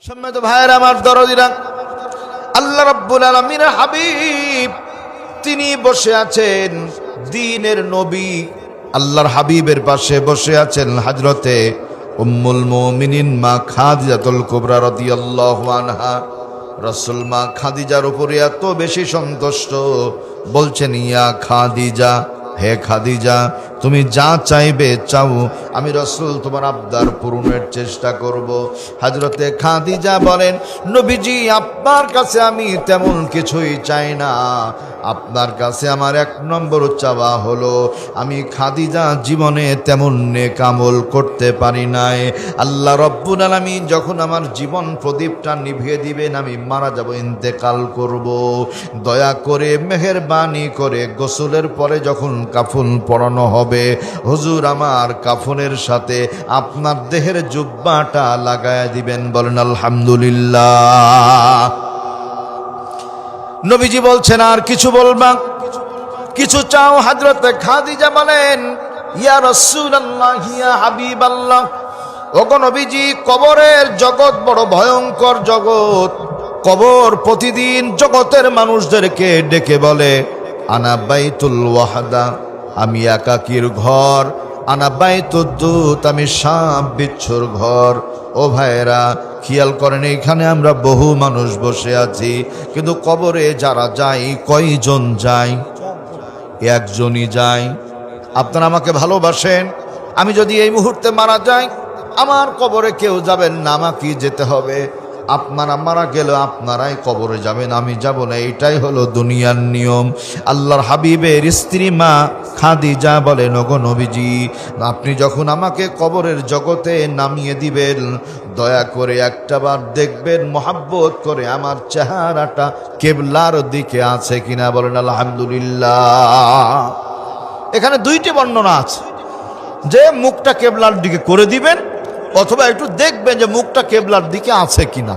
সম্মানিত ভাইয়েরা আমার দরদিরা, আল্লাহ রাব্বুল আলামিনের হাবিব তিনি বসে আছেন, দ্বীনের নবী আল্লাহর হাবিবের পাশে বসে আছেন হযরতে উম্মুল মুমিনিন মা খাদিজাতুল কুবরা রাদিয়াল্লাহু আনহা। রাসূল মা খাদিজার উপরে এত বেশি সন্তুষ্ট, বলছেন ইয়া খাদিজা, হে খাদিজা, তুমি যা চাইবে চাও, আমি রাসূল তোমার আবদার পূরণের চেষ্টা করব। হযরতে খাদিজা বলেন, নবীজি আপনার কাছে আমি তেমন কিছুই চাই না, আপনার কাছে আমার এক নম্বর চাওয়া হলো, আমি খাদিজা জীবনে তেমন নেক আমল করতে পারি নাই। আল্লাহ রব্বুল আলামিন যখন আমার জীবন প্রদীপটা নিভিয়ে দিবেন, আমি মারা যাব, ইন্তেকাল করব, দয়া করে মেহেরবানি করে গোসলের পরে যখন কাফন পরানো হবে, হুজুর আমার কাফনের সাথে আপনার দেহের জুব্বাটা লাগায় দিবেন। বলেন আলহামদুলিল্লাহ। নবীজি বলছেন আর কিছু বলবা, কিছু চাও? হযরতে খাদিজা বলেন, ইয়া রাসূলুল্লাহ, ইয়া হাবিবাল্লাহ, ওগো নবীজি, কবরের জগৎ বড় ভয়ঙ্কর জগৎ। কবর প্রতিদিন জগতের মানুষদেরকে ডেকে বলে, আনা বাইতুল ওয়াহদা, আমি একাকীর ঘর, আনা বাইতুদ্দুত, আমি সাপ বিচ্ছুর ঘর। ও ভাইয়েরা, খেয়াল করেন, এখানে আমরা বহু মানুষ বসে আছি, কিন্তু কবরে যারা যাই, কয়জন যাই? একজনই যাই। আপনারা আমাকে ভালোবাসেন, আমি যদি এই মুহূর্তে মারা যাই, আমার কবরে কেউ যাবেন না, আমাকে যেতে হবে। আপনারা মারা গেলে আপনারাই কবরে যাবেন, আমি যাব না, এটাই হলো দুনিয়ার নিয়ম। আল্লাহর হাবিবের স্ত্রী মা খাদিজা বলেন, ওগো নবীজি, আপনি যখন আমাকে কবরের জগতে নামিয়ে দিবেন, দয়া করে একটাবার দেখবেন, মহাব্বত করে আমার চেহারাটা কেবলার দিকে আছে কিনা। বলেন আলহামদুলিল্লাহ। এখানে দুইটি বর্ণনা আছে, যে মুখটা কেবলার দিকে করে দিবেন, অথবা একটু দেখবেন যে মুখটা কেবলার দিকে আছে কিনা।